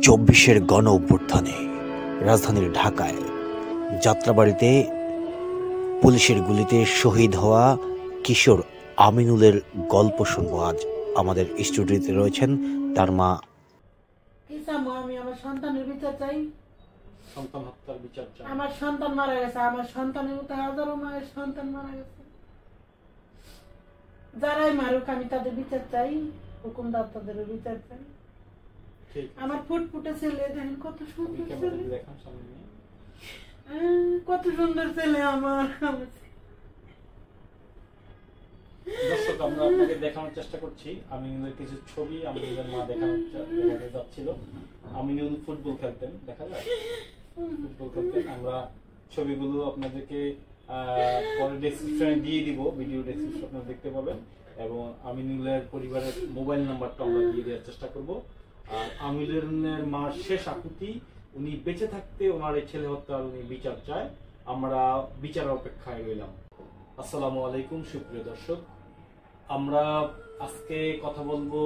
চব্বিশের গণ অভ্যুত্থানে রাজধানীর ঢাকায় যাত্রাবাড়িতে পুলিশের গুলিতে শহীদ হওয়া কিশোর আমিনুলের গল্প শুনবো। আজ আমাদের স্টুডিওতে রয়েছেন তার মা। আমি আমার সন্তানের বিচার চাই। সন্তান হত্যার বিচার চাই। আমার সন্তান মারা গেছে, আমার সন্তানের মতো হাজারো মায়ের সন্তান মারা গেছে। যারাই মারুক আমি তাদের বিচার চাই, হুকুমদার তাদের বিচার চাই। আমার ফুটফুটে ছেলে দেখেন, কত সুন্দর ছেলে, কত সুন্দর ছেলে আমার। দর্শক, আমরা আপনাকে দেখানোর চেষ্টা করছি আমিনুলের কিছু ছবি। আমিনুলের মা দেখাতে যাচ্ছিল। আমিনুল ফুটবল খেলতেন, দেখা যায় ফুটবল খেলতেন। আমরা ছবিগুলো আপনাদেরকে পরে ডেসক্রিপশনে দিয়ে দিব, ভিডিও ডেসক্রিপশনে আপনারা দেখতে পাবেন। এবং আমিনুলের পরিবারের মোবাইল নাম্বারটা আমরা দিয়ে দেওয়ার চেষ্টা করব। আর আমিনুলের মার শেষ আকুতি, উনি বেঁচে থাকতে ওনার এই ছেলে হত্যার উনি বিচার চায়। আমরা বিচারের অপেক্ষায় রইলাম। আসসালামু আলাইকুম সুপ্রিয় দর্শক, আমরা আজকে কথা বলবো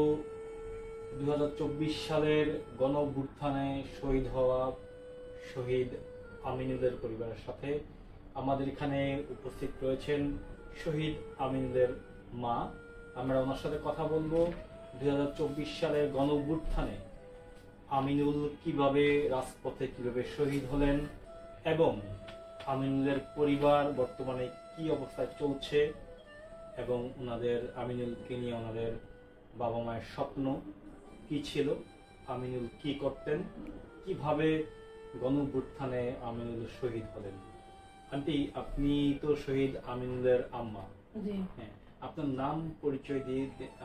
2024 সালের গণ অভ্যুত্থানে শহীদ হওয়া শহীদ আমিনুলের পরিবারের সাথে। আমাদের এখানে উপস্থিত রয়েছেন শহীদ আমিনুলের মা। আমরা ওনার সাথে কথা বলবো 2024 সালের গণ অভ্যুত্থানে আমিনুল কিভাবে রাজপথে কিভাবে শহীদ হলেন এবং আমিনুলের পরিবার বর্তমানে কি অবস্থায় চলছে এবং ওনাদের আমিনুলকে নিয়ে ওনাদের বাবা মায়ের স্বপ্ন কি ছিল, আমিনুল কি করতেন, কিভাবে গণ অভ্যুত্থানে আমিনুল শহীদ হলেন। আন্টি, আপনি তো শহীদ আমিনুলের আম্মা। হ্যাঁ, আপনার নাম পরিচয় দিয়ে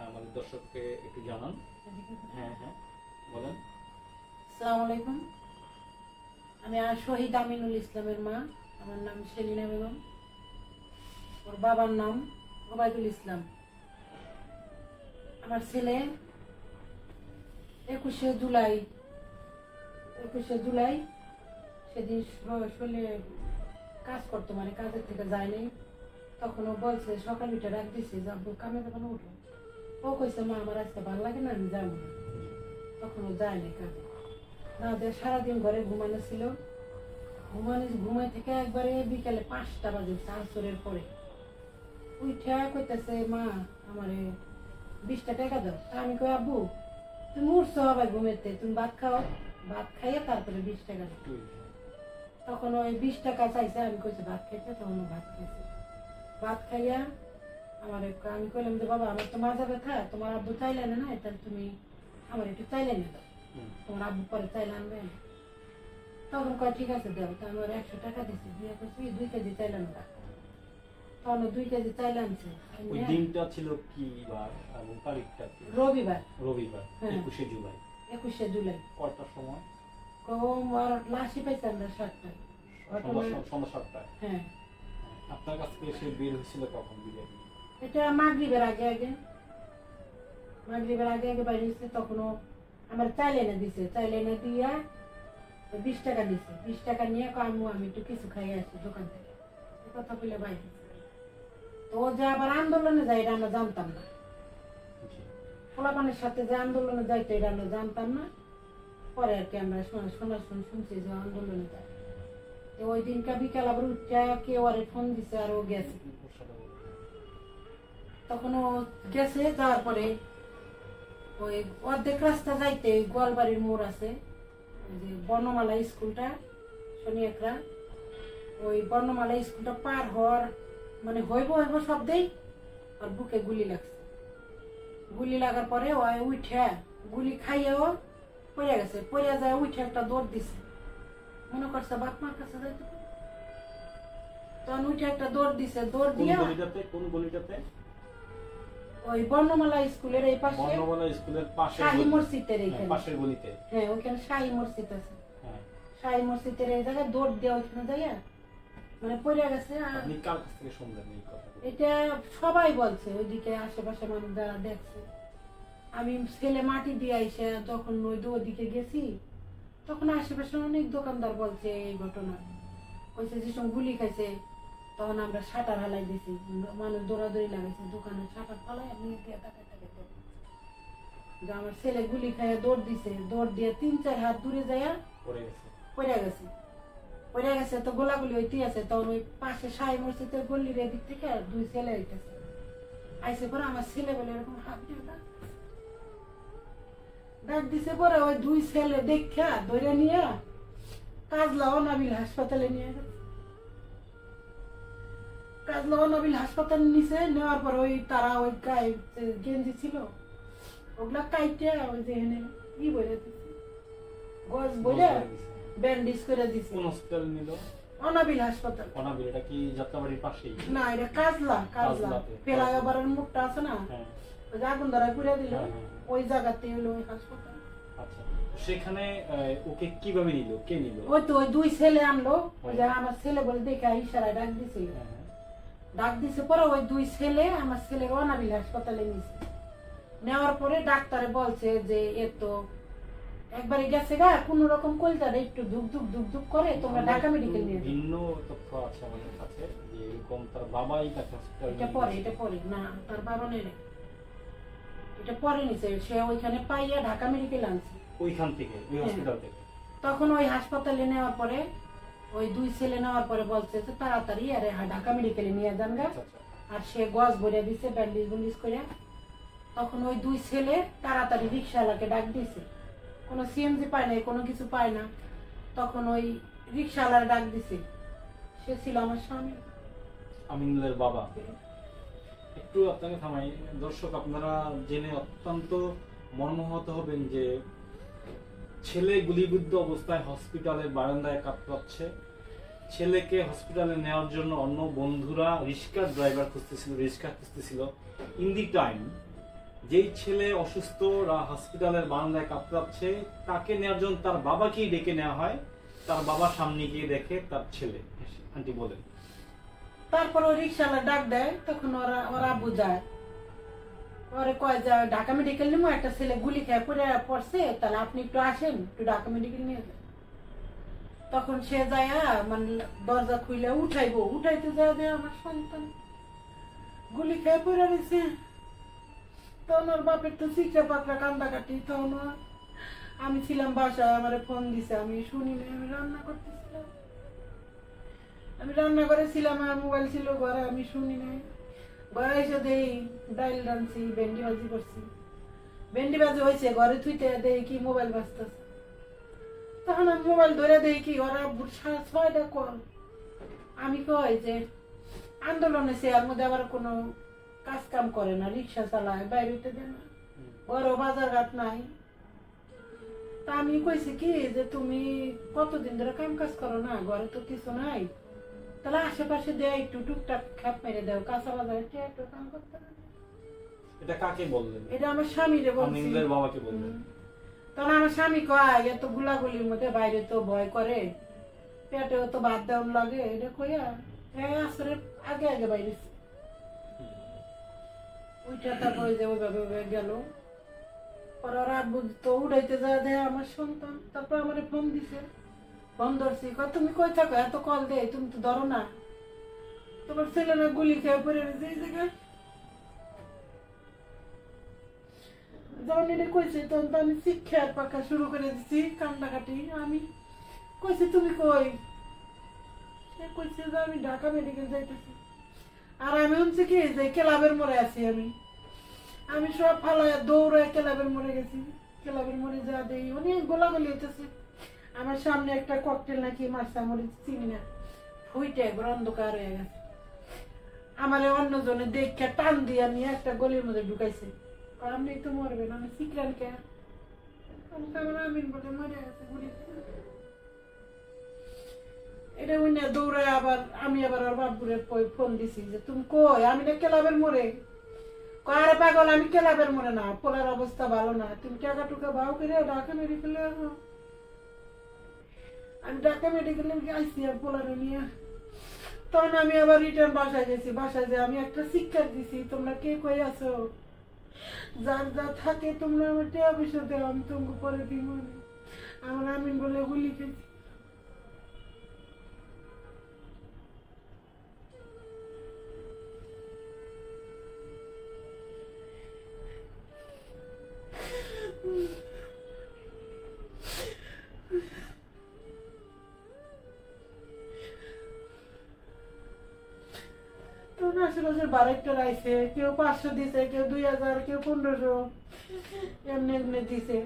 আমাদের দর্শককে একটু জানান। হ্যাঁ হ্যাঁ বলেন। আসসালামু আলাইকুম, আমি শহীদ আমিনুল ইসলামের মা। আমার নাম সেলিনা বেগম, ওর বাবার নাম ওবায়দুল ইসলাম। আমার ছেলে 21শে জুলাই সেদিন কাজ করতো, মানে কাজের থেকে যায়নি। তখন ও বলছে, সকাল উঠে রাখ দিছে, যাবো কামে যখন উঠো, ও কইছে মা আমার আজকে ভালো লাগে না, আমি যাবো না। তখন ও যায়নি কাজে, না দিয়ে সারাদিন ঘরে ঘুমানো ছিল। ঘুমাই থেকে একবারে বিকালে 5টা বাজে, চাঁচরের পরে উঠা কইতেছে, মা আমারে 20টা টাকা দাও। আমি কই, আব্বু তুমি উঠছো আবার ঘুমেতে, তুমি ভাত খাও, ভাত খাইয়ে তারপরে 20 টাকা দাও। তখন ওই 20 টাকা চাইছে, আমি কইছি ভাত খাইতে, তখন ও ভাত খাইছে। ভাত খাইয়া আমি কইলাম যে বাবা আমার তো মাজা ব্যথা, তোমার আব্বু চাইলে না, এটা তুমি আমার একটু চাইলে না দাও, তোমার আব্বু পরে চাইলে আনবে। তখন কয় ঠিক আছে দাও। তো আমার 100 টাকা দিচ্ছি, দিয়ে কইছি 2 কেজি চাইলে আনবা। তখন 2 কেজি চাইলে আনছে। ওই দিনটা ছিল কি বার এবং তারিখটা কি? রবিবার। 21শে জুলাই। 21শে জুলাই। কয়টার সময়? লাশি পাইছে আমরা 7টায়, সন্ধ্যা 7টায়। হ্যাঁ। আপনার কাছ থেকে সে বের হয়েছিল কখন? এটা মাগরিবের আগে বাইরে হয়েছে। তখনও আমার চাইলে না দিছে, চাইলে না দিয়া 20 টাকা দিছে। 20 টাকা নিয়ে আমি একটু কিছু খাই আসি দোকান থেকে, কথা বলে বাইরে। তো ও যে আবার আন্দোলনে যায়, এটা আমরা জানতাম না। পোলাপানের সাথে যে আন্দোলনে যাইতো, এটা আমরা জানতাম না। পরে আর কি আমরা শুনছি যে আন্দোলনে যায়। তো ওই দিনটা বিকাল আবার উঠা কেউ আর ফোন দিছে, আর ও গেছে। তখন ও গেছে, যাওয়ার পরে ওই অর্ধেক রাস্তা যাইতে গোয়ালবাড়ির মোড় আছে, যে বর্ণমালা স্কুলটা শনিয়াকড়া, ওই বর্ণমালা স্কুলটা পার হওয়ার মানে হইব শব্দেই আর বুকে গুলি লাগছে। গুলি লাগার পরে ও উঠে গুলি খাইয়েও পড়ে গেছে। পড়ে যায়, উঠে একটা দৌড় দিছে, মনে করছে বাপ মার কাছে যাইতে। তখন উঠে একটা দৌড় দিছে, দৌড় দিয়ে কোন গলিটাতে? ওই বর্ণমালা স্কুলের এই পাশে, বর্ণমালা স্কুলের পাশে শাহী মসজিদের এইখানে, পাশের গলিতে। হ্যাঁ, ওখানে শাহী মসজিদ আছে। শাহী মসজিদের এই জায়গায় দৌড় দিয়ে ওইখানে যাইয়া মানে পড়ে গেছে। আপনি কার কাছ থেকে শুনলেন এই কথা? এটা সবাই বলছে, ওইদিকে আশেপাশে মানুষ যারা দেখছে। আমি ছেলে মাটি দিয়ে আইসে যখন ওইদিকে গেছি, তখন আশেপাশে অনেক দোকানদার বলছে এই ঘটনা। কইছে যে সব গুলি খাইছে। তখন আমরা শাটার হালাই দিছি, মানুষ দৌড়াদৌড়ি লাগাইছে, দোকানে শাটার ফালাই আমি দিয়ে টাকা যে আমার ছেলে গুলি খাইয়া দৌড় দিছে, দৌড় দিয়ে 3-4 হাত দূরে যায় পড়ে গেছে। পড়ে গেছে তো গোলাগুলি হইতে আছে, তখন ওই পাশে সাই মসজিদের গল্লির এদিক থেকে 2 ছেলে হইতেছে আইসে পরে আমার ছেলে বলে এরকম হাত দিয়ে ডাক দিছে। পরে ওই 2 ছেলে দেখা ধরে নিয়ে কাজলা অনাবিল হাসপাতালে নিয়ে গেছে। কাজলা অনাবিল হাসপাতালে নিছে, নেওয়ার পর ওই তারা ওই গায়ে গেঞ্জি ছিল ওগুলা কাইটে ওই যে এনে ই বলে দিছে, গজ বলে ব্যান্ডেজ করে দিছে। কোন হসপিটাল নিল? অনাবিল হাসপাতাল। অনাবিল এটা কি যাত্রাবাড়ির পাশেই? না, এটা কাজলা। ফ্লাইওভারের মুখটা আছে না, ওই যে আগুন ধরা পুড়ে দিল, ওই জায়গাতে হলো ওই হাসপাতাল। আচ্ছা, সেখানে ওকে কিভাবে নিল, কে নিল? ওই তো ওই 2 ছেলে আনলো, ওই যে আমার ছেলে বলে দেখে ইশারায় ডাক দিছিল। ডাক দিছে পরে ওই 2 ছেলে আমার ছেলের অনাবিল হাসপাতালে নিছে। নেওয়ার পরে ডাক্তারে বলছে যে এর তো একবারে গেছে গা, কোন রকম কলজাটা একটু ধুক ধুক ধুক ধুক করে, তোমরা ঢাকা মেডিকেল নিয়ে যাও। ভিন্ন তথ্য আছে আমাদের কাছে যে এরকম তার বাবাই তাকে হসপিটালে এটা পরে না, তার বাবা নেই, এটা পরে নিছে। সে ওইখানে পাইয়া ঢাকা মেডিকেল আনছে ওইখান থেকে, ওই হসপিটাল থেকে। তখন ওই হাসপাতালে নেওয়ার পরে ওই 2 ছেলে নেওয়ার পরে বলছে যে তাড়াতাড়ি আরে ঢাকা মেডিকেলে নিয়ে যান গা। আর সে গজ ভরে দিছে ব্যান্ডেজ বন্ডিজ করে। তখন ওই 2 ছেলে তাড়াতাড়ি রিক্সাওয়ালাকে ডাক দিছে, কোনো সিএনজি পায় না, কোনো কিছু পায় না। তখন ওই রিক্সাওয়ালার ডাক দিছে, সে ছিল আমার স্বামী, আমিনুলের বাবা। একটু আপনাকে থামাই, দর্শক আপনারা জেনে অত্যন্ত মর্মাহত হবেন যে ছেলে গুলিবিদ্ধ অবস্থায় হসপিটালের বারান্দায় কাতরাচ্ছে। ছেলেকে হসপিটালে নেওয়ার জন্য অন্য বন্ধুরা রিক্সা ড্রাইভার খুঁজতেছিল। ইন দি টাইম যেই ছেলে অসুস্থ হসপিটালের বারান্দায় কাতরাচ্ছে, তাকে নেওয়ার জন্য তার বাবাকেই ডেকে নেওয়া হয়। তার বাবা সামনে গিয়ে দেখে তার ছেলে। আন্টি বলেন। তারপর ওই রিক্সাওয়ালা ডাক দেয়, তখন ওরা আব্বু যায়, ওরে কয় যে ঢাকা মেডিকেল নিমো, একটা ছেলে গুলি খেয়ে পড়ছে, তাহলে আপনি একটু আসেন, একটু ঢাকা মেডিকেল নিয়ে যান। তখন সে যায় মানে দরজা খুলে উঠাইতে যায় আমার সন্তান গুলি খেয়ে পড়ে রয়েছে। তখন ওর বাপের তো চিকরা পাকড়া কান্দাকাটি। তখন আমি ছিলাম বাসায়, আমার ফোন দিছে, আমি শুনিনি, আমি রান্না করতেছিলাম, আমি রান্না করেছিলাম, আর মোবাইল ছিল ঘরে, আমি শুনি নাই। ঘরে এসে দেই ডাইল রাঁধছি, ভেন্ডি ভাজি করছি, ভেন্ডি ভাজি হয়েছে, ঘরে থুইতে দেই কি মোবাইল বাজতেছে। তখন আমি মোবাইল ধরে দেই কি ওরা 6:30 কল। আমি কই যে আন্দোলনে সে আর মধ্যে আবার কোনো কাজ কাম করে না, রিক্সা চালায়, বাইরেতে দেয় না, ঘরও বাজার ঘাট নাই। তা আমি কইছি কি যে তুমি কতদিন ধরে কাম কাজ করো না, ঘরে তো কিছু নাই, তাহলে আশেপাশে দেয় একটু টুকটাক খাপ মেরে দাও, কাঁচা বাজারে একটু কাম করতে। এটা কাকে বললেন? এটা আমার স্বামীরে বলছি। আমিনুলের বাবাকে বললেন। তখন আমার স্বামী কয় এত গুলাগুলির মধ্যে বাইরে তো ভয় করে, পেটেও তো ভাত দেওয়ার লাগে, এটা কইয়া আসলে আগে আগে বাইরে ওইটা। তারপরে যে ওইভাবে গেল, পরে ওরা তো উড়াইতে যায় দেয় আমার সন্তান। তারপর আমার ফোন দিছে, ফোন ধরছি, তুমি কই থাকো, এত কল দেয়, তুমি তো ধরো না, তোমার ছেলে না গুলি খেয়ে পড়ে রয়েছে এই জায়গায়। যখন এটা কইছে তখন তো আমি শিক্ষার পাকা শুরু করে দিচ্ছি, কান্দাকাটি। আমি কইছি তুমি কই, সে কইছে যে আমি ঢাকা মেডিকেল যাইতেছি। আর আমি শুনছি কি যে ক্লাবের মোড়ে আছি, আমি সব ফালায় দৌড়ায় ক্লাবের মোড়ে গেছি। ক্লাবের মোড়ে যা দেই অনেক গোলাগুলি হইতেছে। আমার সামনে একটা ককটেল নাকি মাছটা মরে চিনি না, ফুইটে একবার অন্ধকার হয়ে গেছে। আমার অন্যজনে দেখে টান দিয়ে নিয়ে একটা গলির মধ্যে ঢুকাইছে। আপনি তো মরবেন, আমি শিখলেন কে? আমিন বলে মরে গেছে গুলি। এটা উনি দৌড়ায় আবার আমি আবার ওর বাবুরে ফোন দিছি যে তুমি কই, আমি না ক্লাবের মোড়ে। আরে পাগল, আমি ক্লাবের মোড়ে না, পোলার অবস্থা ভালো না, তুমি টাকা টুকা ভাও করে ঢাকা মেডিকেলে আসো। আমি ঢাকা মেডিকেলে আসছি আর পোলারে নিয়ে। তখন আমি আবার রিটার্ন বাসায় গেছি। বাসায় যে আমি একটা শিক্ষা দিছি, তোমরা কে কই আছো, যার যা থাকে তোমরা আমার টেয়া পয়সা দেও, আমি তোমাকে পরে দিব। আমার আমিন বলে গুলি খেয়েছি। আশেপাশের বারেকটার আইছে, কেউ 500 দিছে, কেউ 2000, কেউ 1500, এমনি এমনি দিছে।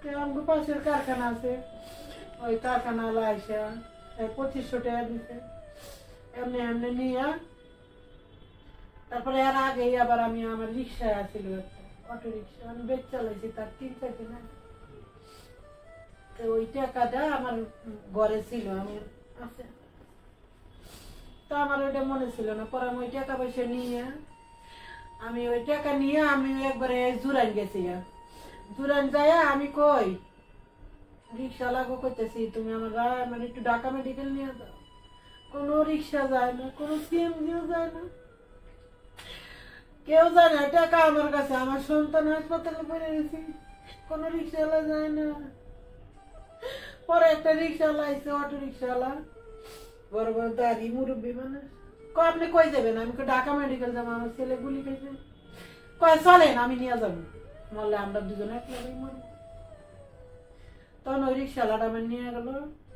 কেউ আমাকে পাশের কারখানা আছে, ওই কারখানা আইসা 2500 টাকা দিছে, এমনি এমনি নিয়ে। তারপরে এর আগেই আবার আমি আমার রিক্সায় আসছিল, একটা অটো রিক্সা আমি বেচ চালাইছি তার 3-4 দিন আগে। তো ওই টাকাটা আমার ঘরে ছিল, আমি আছে, তো আমার ওইটা মনে ছিল না। পরে আমি ওই টাকা পয়সা নিয়ে আমি ওই টাকা নিয়ে আমি একবারে জুরাইন গেছি। জুরাইন যায় আমি কই রিক্সা লাগো করতেছি, তুমি আমার একটু ঢাকা মেডিকেল নিয়ে যাও। কোনো রিক্সা যায় না, কোনো সিএমজিও যায় না, কেউ যায় না। টাকা আমার কাছে, আমার সন্তান হাসপাতালে পড়ে গেছি, কোনো রিক্সাওয়ালা যায় না। পরে একটা রিক্সাওয়ালা আইছে, অটো রিক্সাওয়ালা, বড় বড় দাড়ি, মুরব্বী মানুষ। আপনি কই যাবেন? আমি ঢাকা মেডিকেল যাবো, আমার ছেলে গুলি খাইছে। কয় চলেন আমি নিয়ে যাবো, মরলে আমরা দুজনে একলাগাই মরবো। তখন ওই রিক্সাওয়ালাটা আমার নিয়ে গেল,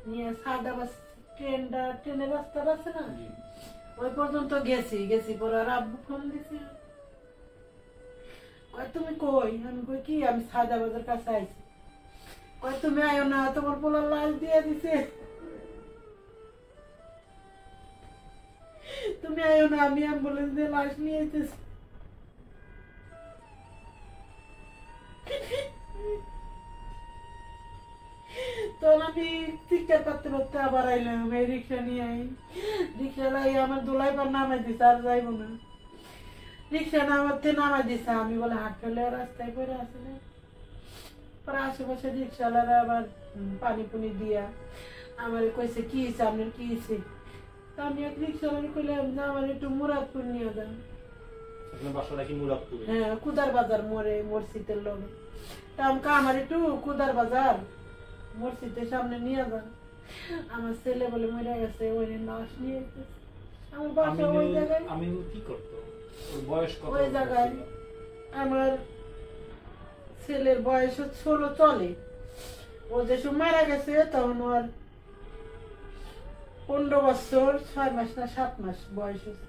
নিয়ে সাদা বাস ট্রেনের রাস্তাটা আছে না, ওই পর্যন্ত গেছি। পরে আর আব্বু ফোন দিছি, কয় তুমি কই? আমি কই কি আমি সাদা বাজার কাছে আইছি। কয় তুমি আয়ো না, তোমার পোলার লাশ দিয়ে দিছে, তুমি আয়ো না, আমি অ্যাম্বুলেন্স দিয়ে লাশ নিয়ে যেতেছি। তখন আমি চিৎকার করতে করতে আবার আইলাম, এই রিক্সা নিয়ে আই। রিক্সা লাই আমার দোলাই পর নামাই দিছে, আর যাইব না। রিক্সা নামাই দিছে, আমি বলে হাট ফেলে রাস্তায় পরে আসলে। পরে আশেপাশে রিক্সাওয়ালারা আবার পানি পুনি দিয়া আমার কইছে কি হয়েছে, আপনার কি হয়েছে? তা আমি এক রিক্সাওয়ালা কইলাম যে আমার একটু মুরাদপুর নিয়ে যান। হ্যাঁ, কুদার বাজার মোড়ে, মসজিদের লগে। তা আমাকে আমার একটু কুদার বাজার মসজিদের সামনে নিয়ে যান, আমার ছেলে বলে মরে গেছে, ওই লাশ নিয়ে যেতেছে। আমার বাসা ওই জায়গায়। আমি কি করতো? ওর বয়স কত? ওই জায়গায় আমার ছেলের বয়স 16 চলে। ও যে সময় মারা গেছে তখন ওর 15 বছর 6 মাস না 7 মাস বয়স হয়েছে।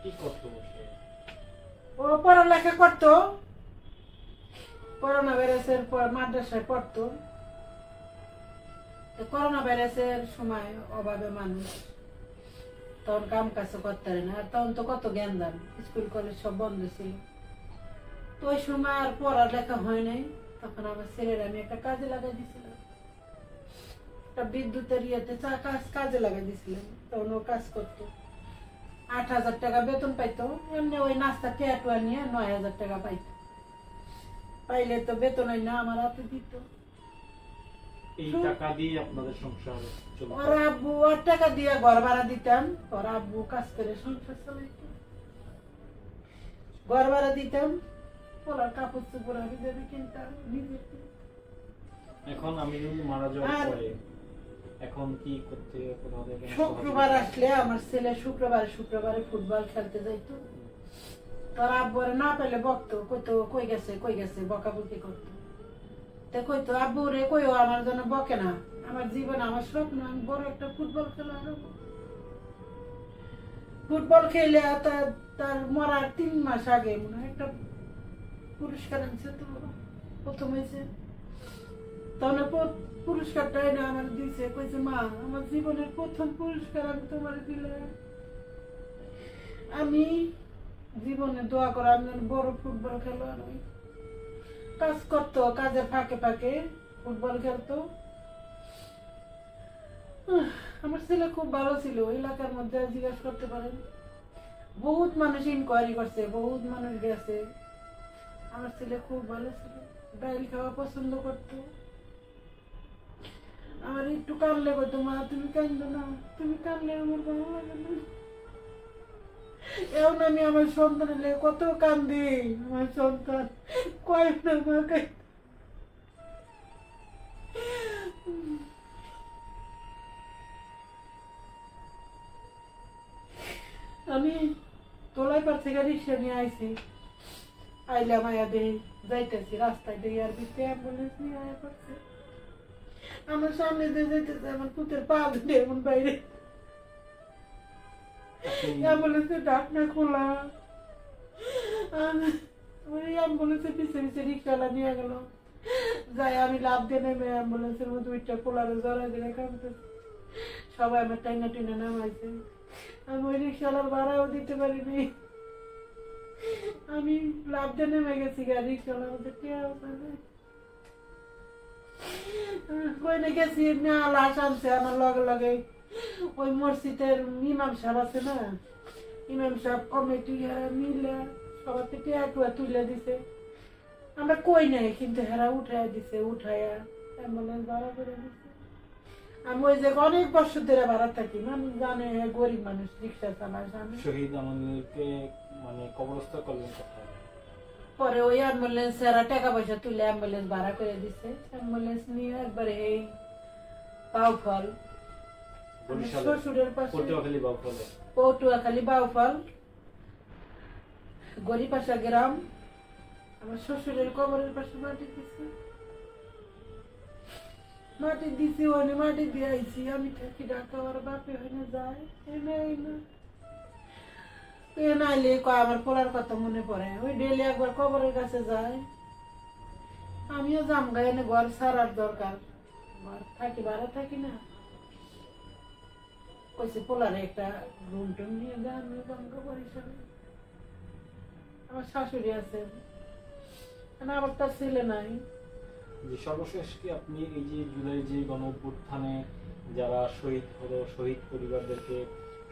কি করতো? ও পড়ালেখা করতো, করোনা ভাইরাসের পর মাদ্রাসায় পড়তো। করোনা ভাইরাসের সময় অভাবে মানুষ তখন কাম কাজ করতে পারে না, আর তখন তো কত জ্ঞান দান, স্কুল কলেজ সব বন্ধ ছিল। তো ওই সময় আর পড়ালেখা হয় নাই। তখন আমার ছেলের আমি একটা কাজে লাগাই দিয়েছিলাম, একটা বিদ্যুতের ইয়েতে কাজে লাগাই দিয়েছিলাম। তখন ও কাজ করতো, 8,000 টাকা বেতন পাইতো। এমনি ওই নাস্তা টেয়া নিয়ে 9,000 টাকা পাইতো। পাইলে তো বেতন না আমার হাতে দিত। এই টাকা দিয়ে আপনাদের সংসার চলতো? ওর আব্বু ওর টাকা দিয়ে ঘর ভাড়া দিতাম, ওর আব্বু কাজ করে সংসার চালাইতো, ঘর ভাড়া দিতাম, পোলার কাপড় চোপড় আমি যদি কিনতাম নিজের। এখন আমি মারা যাওয়ার পরে এখন কি করতে? শুক্রবার আসলে আমার ছেলে শুক্রবারে ফুটবল খেলতে যাইতো। তোর আব্বুরে না পেলে বকতো, কইতো কই গেছে বকাবকি করতো। তো কইতো আব্বু রে কইও আমার জন্য বকে না, আমার জীবন আমার স্বপ্ন আমি বড় একটা ফুটবল খেলা হবো। ফুটবল খেলে তার মরার 3 মাস আগে মনে হয় একটা পুরস্কার আনছে, তো প্রথম হয়েছে। তখন পুরস্কারটা এনে আমার দিয়েছে, কইছে মা আমার জীবনের প্রথম পুরস্কার আমি তোমার দিলাম। আমি জীবনে দোয়া করা আমি বড় ফুটবল খেলোয়াড় হই। কাজ করতো, কাজের ফাঁকে ফাঁকে ফুটবল খেলতো। আমার ছেলে খুব ভালো ছিল, এলাকার মধ্যে জিজ্ঞাসা করতে পারেন, বহুত মানুষ ইনকোয়ারি করছে, বহুত মানুষ গেছে। আমার ছেলে খুব ভালো ছিল, ডাইল খাওয়া পছন্দ করতো। আমার একটু কানলে কইতো মা তুমি কান্দো না, তুমি কানলে আমার ভালো লাগে না। এখন আমি আমার সন্তানের কত কান্দি, আমার সন্তান কয় না আমাকে। আমি তোলাইপাড় থেকে রিক্সা নিয়ে আইছি, আইলাম আয়া দেই যাইতেছি রাস্তায় দেই আর ভিতরে অ্যাম্বুলেন্স নিয়ে আয়া পড়ছে। আমার সামনে দিয়ে যাইতেছে, আমার পুতের পা ধরে এমন বাইরে অ্যাম্বুলেন্সের ঢাকনা খোলা, ওই অ্যাম্বুলেন্সের পিছে পিছে রিক্সাওয়ালা নিয়ে গেল, যাই আমি লাভ দিয়ে নেমে অ্যাম্বুলেন্সের মধ্যে উইটা পোলারে জড়াই দিলে কাঁদতেছে, সবাই আমার টাইনা টিনা নামাইছে, আমি ওই রিক্সাওয়ালার ভাড়াও দিতে পারিনি, আমি লাভ দিয়ে নেমে গেছি, রিক্সাওয়ালার মধ্যে টিয়াও পাইনি। কইনে গেছি না, লাশ আনছে আমার লগে লগে ওই মসজিদের ইমাম সাহেব আছে না, ইমাম সাহেব কমিটি মিলে সবার থেকে টুয়া তুলে দিছে, আমরা কই নাই কিন্তু হেরা উঠাইয়া দিছে, উঠাইয়া অ্যাম্বুলেন্স ভাড়া করে দিছে। আমি ওই যে অনেক বছর ধরে ভাড়া থাকি, মানুষ জানে গরিব মানুষ রিক্সা চালায় জানে। শহীদ আমাদেরকে মানে কবরস্থ করলেন কোথায়? পরে ওই অ্যাম্বুলেন্স এরা টাকা পয়সা তুলে অ্যাম্বুলেন্স ভাড়া করে দিছে, অ্যাম্বুলেন্স নিয়ে একবারে এই বাউফল শ্বশুরের পাশে, পটুয়াখালী বাউফলে, পটুয়াখালী বাউফল গরিপাশা গ্রাম, আমার শ্বশুরের কবরের পাশে মাটি দিছে, মাটি দিছি, ওখানে মাটি দিয়ে আইছি, আমি থাকি ঢাকা, ওর বাপে ওখানে যায়, এ নাইলে আমার পোলার কথা মনে পড়ে, ওই ডেলি একবার কবরের কাছে যায়, আমিও জামগা, এনে ঘর ছাড়ার দরকার, ঘর থাকি ভাড়া থাকি না, কইছে পোলারে একটা রুম টুম নিয়ে যা, আমিও জামগা পরিসরে, আমার শাশুড়ি আছে, আমার তার ছেলে নাই। যে সর্বশেষ কি আপনি এই যে জুলাই যে গণ অভ্যুত্থানে যারা শহীদ হলো, শহীদ পরিবারদেরকে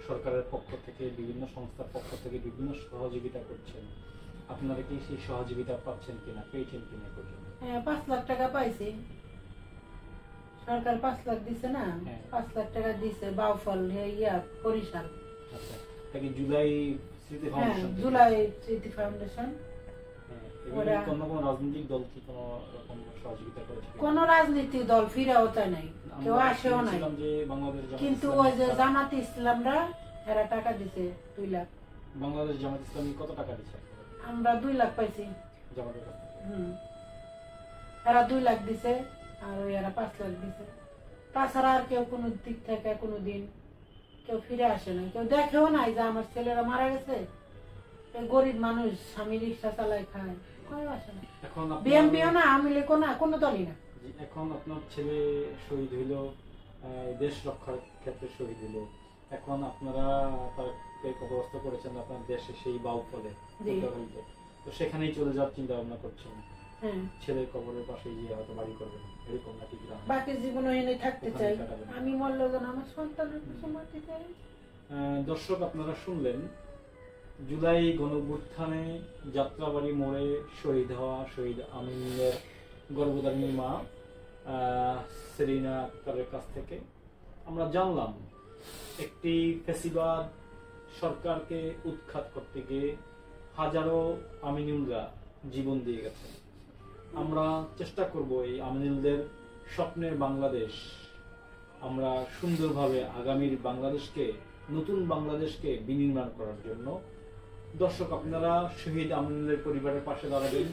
সরকারের পক্ষ থেকে, বিভিন্ন সংস্থার পক্ষ থেকে বিভিন্ন সহযোগিতা করছেন, আপনারা কি সেই সহযোগিতা পাচ্ছেন কিনা, পেয়েছেন কিনা পর্যন্ত? হ্যাঁ, 5 লাখ টাকা পাইছি, সরকার 5 লাখ দিছে না, 5 লাখ টাকা দিছে বাউফল ইয়া বরিশাল। আচ্ছা, এটা কি জুলাই স্মৃতি হ্যাঁ, ফাউন্ডেশন? জুলাই স্মৃতি ফাউন্ডেশন। এবারে কোন রাজনৈতিক দল কি কোনো রকম সহযোগিতা করেছে? কোন রাজনীতি দল ফিরাও তাই নাই, কেউ আসেও নাই, যে বাংলাদেশ জামাত কিন্তু ইসলামী ওই যে জামাত ইসলামরা এরা টাকা দিছে 2 লাখ। বাংলাদেশ জামাত ইসলামী কত টাকা দিচ্ছে? আমরা 2 লাখ পাইছি। জামাতের কাছ থেকে? এরা 2 লাখ দিছে আর ওই এরা 5 লাখ দিছে। তাছাড়া আর কেউ কোনো দিক থেকে কোনো দিন কেউ ফিরে আসে না, কেউ দেখেও নাই যে আমার ছেলেরা মারা গেছে, গরিব মানুষ স্বামী রিক্সা চালায় খায়, কেউ আসে না, এখন বিএনপিও না, আওয়ামী লীগও না, কোনো দলই না। এখন আপনার ছেলে শহীদ হইল, দেশ রক্ষার ক্ষেত্রে শহীদ হইল, এখন আপনারা তাকে কবরস্থ করেছেন আপনার দেশে সেই বাউফলে, তো সেখানেই চলে যাওয়ার চিন্তা ভাবনা করছেন? ছেলের কবরের পাশে গিয়ে হয়তো বাড়ি করবেন এরকম নাকি? বাকি জীবন এনে থাকতে চাই, আমি মরলে যেন আমার সন্তানের পাশে মাটি চাই। দর্শক, আপনারা শুনলেন জুলাই গণঅভ্যুত্থানে যাত্রাবাড়ি মোড়ে শহীদ হওয়া শহীদ আমিনের গর্ভধারিণী মা সেলিনা আক্তারের কাছ থেকে আমরা জানলাম একটি ফ্যাসিবাদ সরকারকে উৎখাত করতে গিয়ে হাজারো আমিনুলরা জীবন দিয়ে গেছে। আমরা চেষ্টা করব এই আমিনুলদের স্বপ্নের বাংলাদেশ আমরা সুন্দরভাবে আগামীর বাংলাদেশকে, নতুন বাংলাদেশকে বিনির্মাণ করার জন্য। দর্শক, আপনারা শহীদ আমিনুলের পরিবারের পাশে দাঁড়াবেন।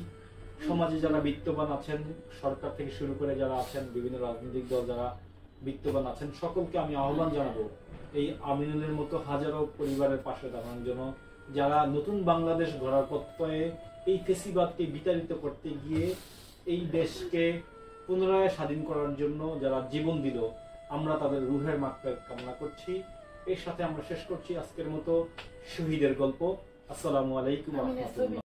সমাজে যারা বিত্তবান আছেন, সরকার থেকে শুরু করে যারা আছেন, বিভিন্ন রাজনৈতিক দল যারা বিত্তবান আছেন, সকলকে আমি আহ্বান জানাবো এই আমিনুলের মতো হাজারো পরিবারের পাশে দাঁড়ানোর জন্য, যারা নতুন বাংলাদেশ গড়ার প্রত্যয়ে এই ফ্যাসিবাদকে বিতাড়িত করতে গিয়ে এই দেশকে পুনরায় স্বাধীন করার জন্য যারা জীবন দিল, আমরা তাদের রুহের মাগফিরাত কামনা করছি। এর সাথে আমরা শেষ করছি আজকের মতো শহীদের গল্প। আসসালামু আলাইকুম ওয়া রাহমাতুল্লাহ।